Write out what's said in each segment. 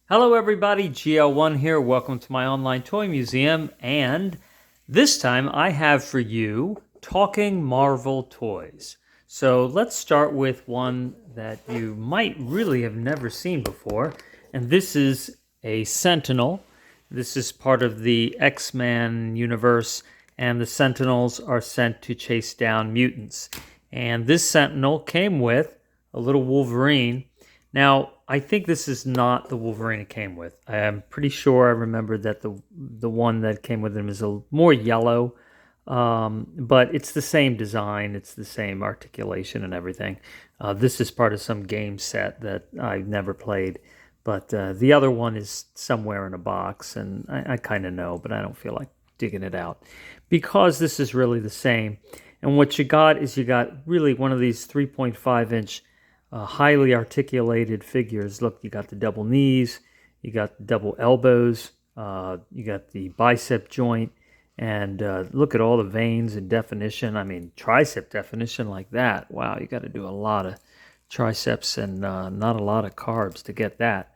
Hello everybody, GL1 here. Welcome to my online toy museum, and this time I have for you talking Marvel toys. So let's start with one that you might really have never seen before, and this is a Sentinel. This is part of the X-Men universe, and the Sentinels are sent to chase down mutants. And this Sentinel came with a little Wolverine. Now, I think this is not the Wolverine it came with. I am pretty sure I remember that the one that came with him is a more yellow, but it's the same design, it's the same articulation and everything. This is part of some game set that I've never played, but the other one is somewhere in a box, and I kind of know, but I don't feel like digging it out because this is really the same. And what you got is you got really one of these 3.5-inch highly articulated figures. Look, you got the double knees, you got the double elbows, you got the bicep joint, and look at all the veins and definition. I mean, tricep definition like that. Wow, you got to do a lot of triceps and not a lot of carbs to get that.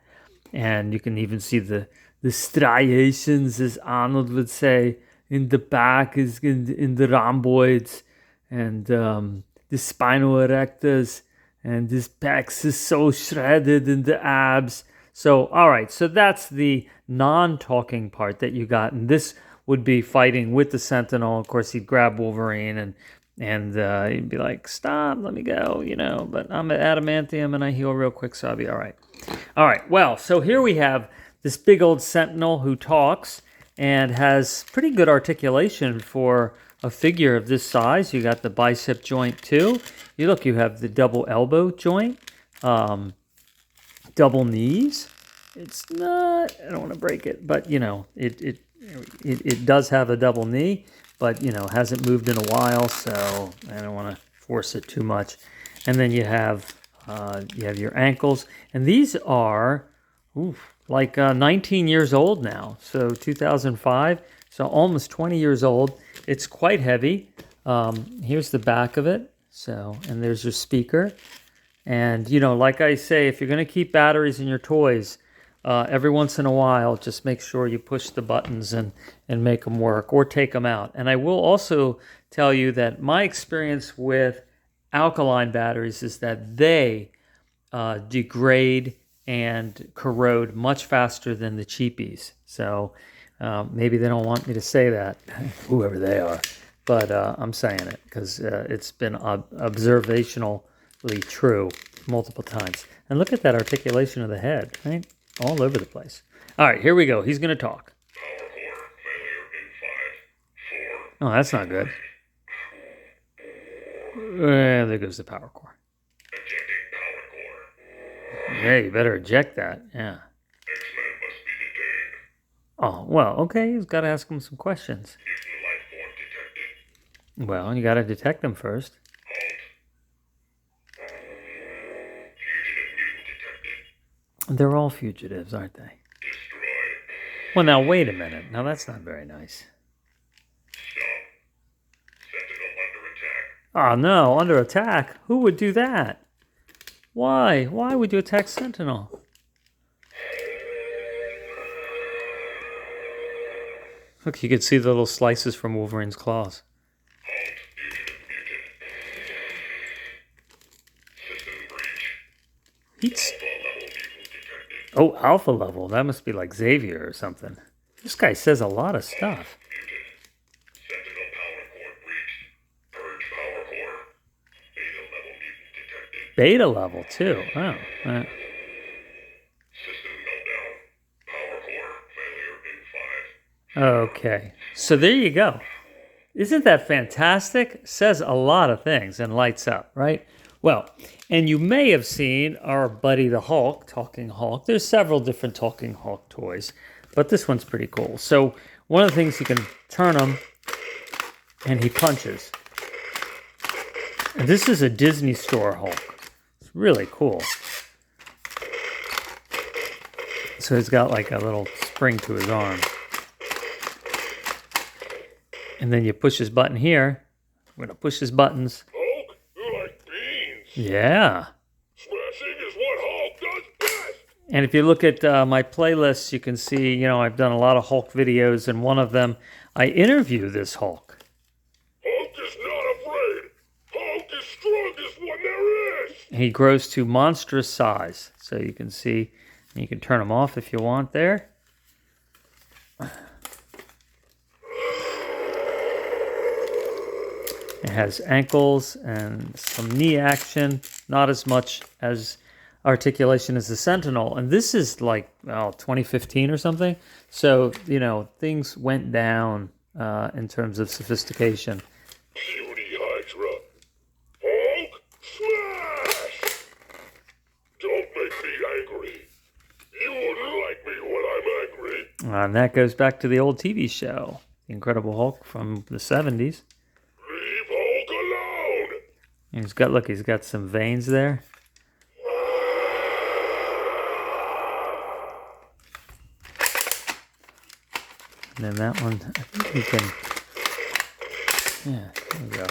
And you can even see the striations, as Arnold would say, in the back, is in the rhomboids, and the spinal erectors. And this pecs is so shredded in the abs. So, all right, so that's the non-talking part that you got. And this would be fighting with the Sentinel. Of course, he'd grab Wolverine and he'd be like, stop, let me go, you know. But I'm at adamantium and I heal real quick, so I'll be all right. All right, well, so here we have this big old Sentinel who talks and has pretty good articulation for a figure of this size. You got the bicep joint too. You have the double elbow joint, double knees. It's not, I don't want to break it, but you know, it does have a double knee, but you know, hasn't moved in a while, so I don't want to force it too much. And then you have your ankles, and these are like 19 years old now. So 2005, so almost 20 years old. It's quite heavy. Here's the back of it. So, and there's your speaker. And, you know, like I say, if you're going to keep batteries in your toys, every once in a while, just make sure you push the buttons and make them work or take them out. And I will also tell you that my experience with alkaline batteries is that they degrade and corrode much faster than the cheapies. So maybe they don't want me to say that, whoever they are. But I'm saying it because it's been observationally true multiple times. And look at that articulation of the head, right? All over the place. All right, here we go. He's going to talk. Oh, that's not good. There goes the power core. Yeah, you better eject that. Yeah. Oh, well, okay. You've got to ask him some questions. Well, you got to detect them first. They're all fugitives, aren't they? Well, now, wait a minute. Now, that's not very nice. Oh, no. Under attack? Who would do that? Why? Why would you attack Sentinel? Look, you can see the little slices from Wolverine's claws. Oh, alpha level. That must be like Xavier or something. This guy says a lot of stuff. Beta level too. Oh. Okay. So there you go. Isn't that fantastic? Says a lot of things and lights up, right? Well, and you may have seen our buddy the Hulk, Talking Hulk. There's several different Talking Hulk toys, but this one's pretty cool. So one of the things, you can turn him and he punches. And this is a Disney Store Hulk. It's really cool. So he's got like a little spring to his arm. And then you push this button here. I'm going to push his buttons. Hulk, you like beans? Yeah. Smashing is what Hulk does best. And if you look at my playlists, you can see, you know, I've done a lot of Hulk videos, and one of them, I interview this Hulk. Hulk is not afraid. Hulk is strongest one there is. He grows to monstrous size. So you can see, you can turn him off if you want there. It has ankles and some knee action, not as much as articulation as the Sentinel. And this is like, 2015 or something. So, you know, things went down in terms of sophistication. Beauty Hydra. Hulk, smash! Don't make me angry. You wouldn't like me when I'm angry. And that goes back to the old TV show, The Incredible Hulk from the 70s. Leave Hulk alone! And he's got some veins there. And then that one, I think he can, yeah, there we go.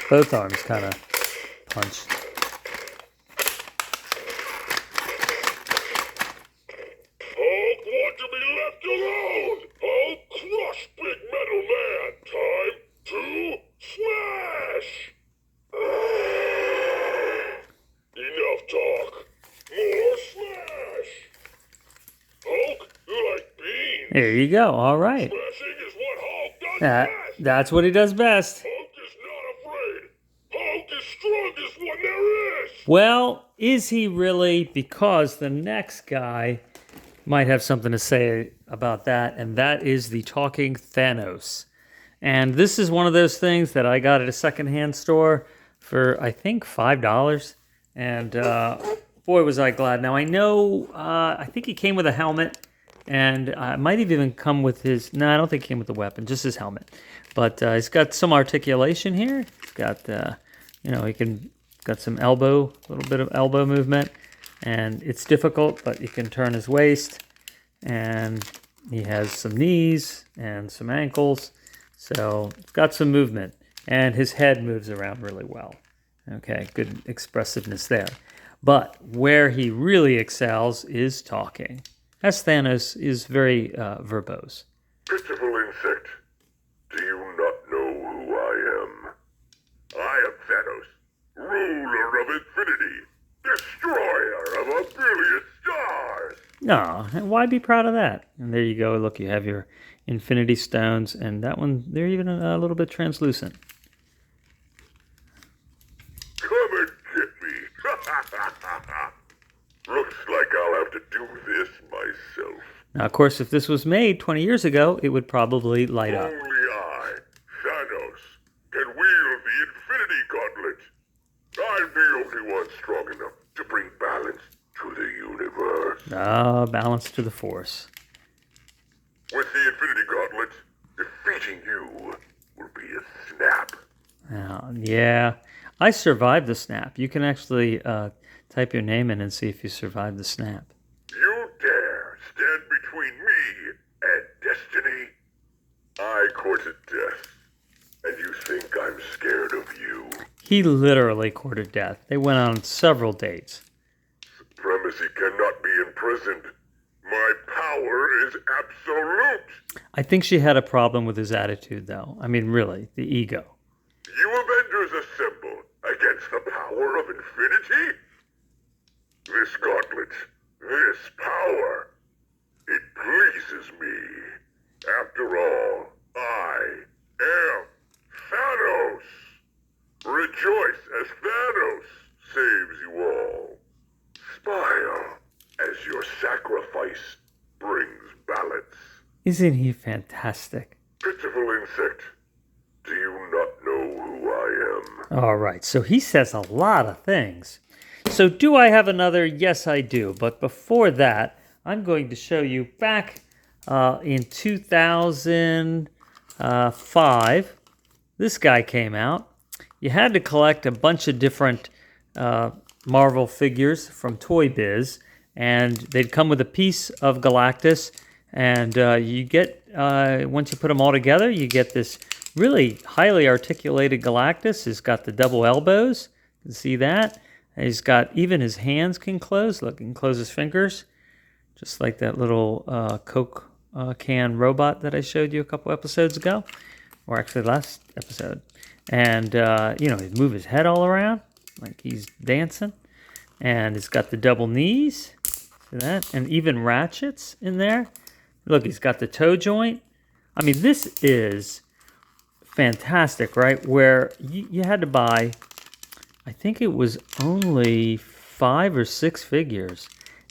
Both arms kind of punch. Hulk want to be left alone! Hulk crush big metal man! Time to smash! Enough talk. More smash! Hulk, you like beans? There you go, all right. Smashing is what Hulk does best! That's what he does best. Hulk is not afraid! Hulk is strongest one there is! Well, is he really? Because the next guy might have something to say about that, and that is the talking Thanos. And this is one of those things that I got at a secondhand store for, I think, $5. And boy, was I glad. Now, I know, I think he came with a helmet, and might have even come with his, no, I don't think he came with the weapon, just his helmet. But he's got some articulation here. He's got, you know, got some elbow, a little bit of elbow movement. And it's difficult, but he can turn his waist. And he has some knees and some ankles. So it's got some movement. And his head moves around really well. Okay, good expressiveness there. But where he really excels is talking. As Thanos is very verbose. Pitiful insect, do you not know who I am? I am Thanos, ruler of infinity, destroyer of a billion stars. No, why be proud of that? And there you go. Look, you have your Infinity Stones, and that one, they're even a little bit translucent. Come and get me. Looks like I'll have to do this myself. Now, of course, if this was made 20 years ago, it would probably light up. Only I, Thanos, can wield the Infinity Gauntlet. I'm the only one strong enough to bring balance to the universe. Balance to the Force. With the Infinity Gauntlet, defeating you will be a snap. Yeah, I survived the snap. You can actually type your name in and see if you survived the snap. You dare stand between me and destiny? I courted death, and you think I'm scared of you? He literally courted death. They went on several dates. Supremacy cannot be imprisoned. My power is absolute. I think she had a problem with his attitude, though. I mean, really, the ego. You Avengers assemble against the power of infinity? This gauntlet, this power, it pleases me. After all, I am Thanos. Rejoice as Thanos saves you all. Smile as your sacrifice brings balance. Isn't he fantastic? Pitiful insect, do you not know who I am? All right, so he says a lot of things. So do I have another? Yes, I do. But before that, I'm going to show you back in 2005, this guy came out. You had to collect a bunch of different Marvel figures from Toy Biz, and they'd come with a piece of Galactus, and you get, once you put them all together, you get this really highly articulated Galactus. He's got the double elbows, you can see that, And he's got, even his hands can close. Look, he can close his fingers, just like that little Coke can robot that I showed you a couple episodes ago, or actually last episode. And, he'd move his head all around like he's dancing. And he's got the double knees. See that? And even ratchets in there. Look, he's got the toe joint. I mean, this is fantastic, right? Where you had to buy, I think it was only 5 or 6 figures.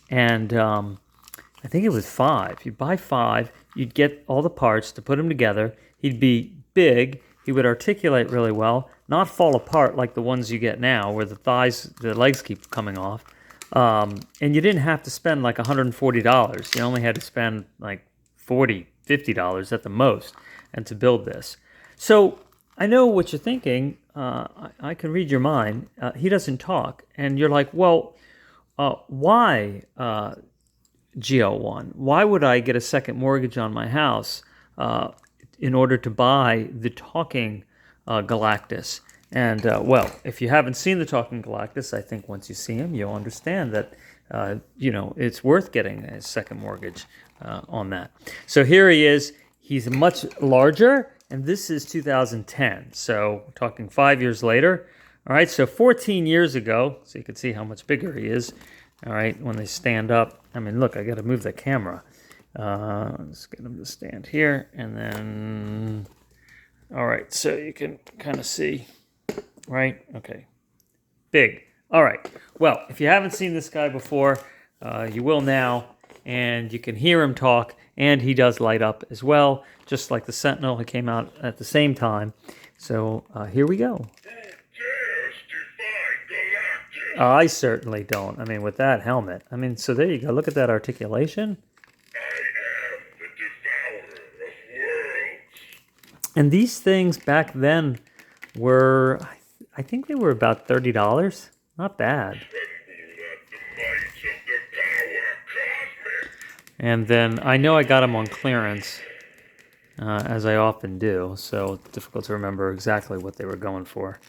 And I think it was 5. You buy 5, you'd get all the parts to put him together. He'd be big. He would articulate really well, not fall apart like the ones you get now where the legs keep coming off. And you didn't have to spend like $140. You only had to spend like $40, $50 at the most and to build this. So I know what you're thinking. I can read your mind. He doesn't talk. And you're like, well, why GL1? Why would I get a second mortgage on my house in order to buy the talking Galactus? And, well, if you haven't seen the talking Galactus, I think once you see him, you'll understand that, it's worth getting a second mortgage on that. So here he is. He's much larger, and this is 2010. So we're talking 5 years later. All right, so 14 years ago, so you can see how much bigger he is. All right, when they stand up. I mean, look, I got to move the camera. Let's get him to stand here, and then... All right, so you can kind of see, right? Okay, big. All right, well, if you haven't seen this guy before, you will now, and you can hear him talk, and he does light up as well, just like the Sentinel who came out at the same time. So here we go. I certainly don't. I mean, with that helmet. I mean, so there you go. Look at that articulation. And these things back then were, I think they were about $30. Not bad. And then I know I got them on clearance, as I often do, so it's difficult to remember exactly what they were going for.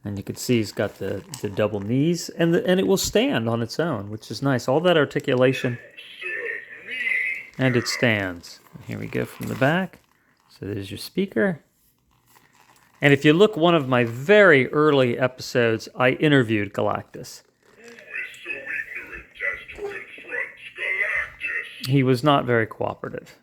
And you can see he's got the double knees, and it will stand on its own, which is nice. All that articulation, and it stands. And here we go from the back. So there's your speaker. And if you look one of my very early episodes, I interviewed Galactus. He was not very cooperative.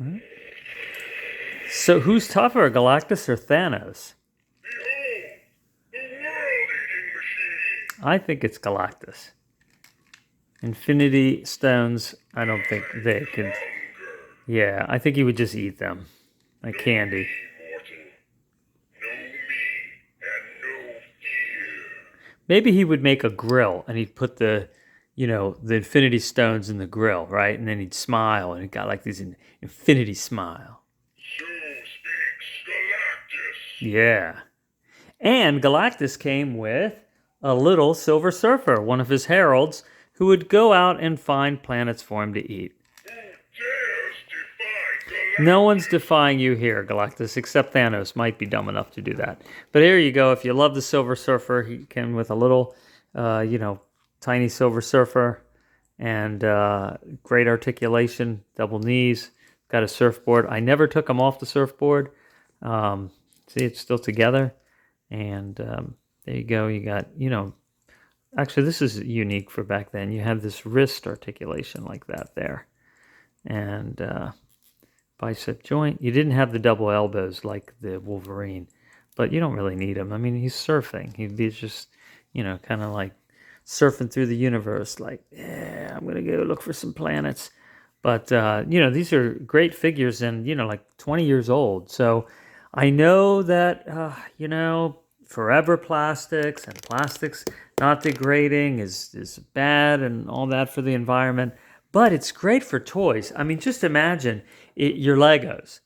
Right. So who's tougher, Galactus or Thanos? I think it's Galactus. Infinity Stones, I don't think they could... Yeah, I think he would just eat them. Like candy. Maybe he would make a grill, and he'd put the Infinity Stones in the grill, right? And then he'd smile, and he got like this infinity smile. So speaks Galactus. Yeah. And Galactus came with a little Silver Surfer, one of his heralds, who would go out and find planets for him to eat. No one's defying you here, Galactus, except Thanos might be dumb enough to do that. But here you go. If you love the Silver Surfer, he came with a little, tiny Silver Surfer and great articulation, double knees, got a surfboard. I never took him off the surfboard. See, it's still together. And there you go. You got, actually, this is unique for back then. You have this wrist articulation like that there. And... bicep joint. You didn't have the double elbows like the Wolverine, but you don't really need him. I mean, he's surfing. He'd be just, kind of like surfing through the universe, like, yeah, I'm going to go look for some planets. But, these are great figures and, like 20 years old. So I know that, forever plastics and plastics not degrading is bad and all that for the environment. But it's great for toys. I mean, just imagine your Legos.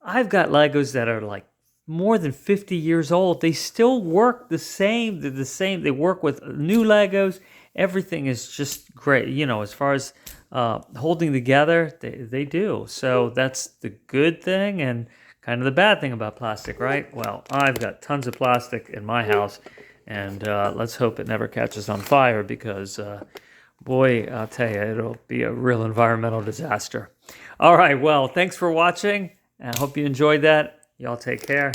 I've got Legos that are like more than 50 years old. They still work the same. They're the same. They work with new Legos everything is just great. You know, as far as holding together, they do. So that's the good thing and kind of the bad thing about plastic, right? Well, I've got tons of plastic in my house, and let's hope it never catches on fire because, boy, I'll tell you, it'll be a real environmental disaster. All right, well, thanks for watching. I hope you enjoyed that. Y'all take care.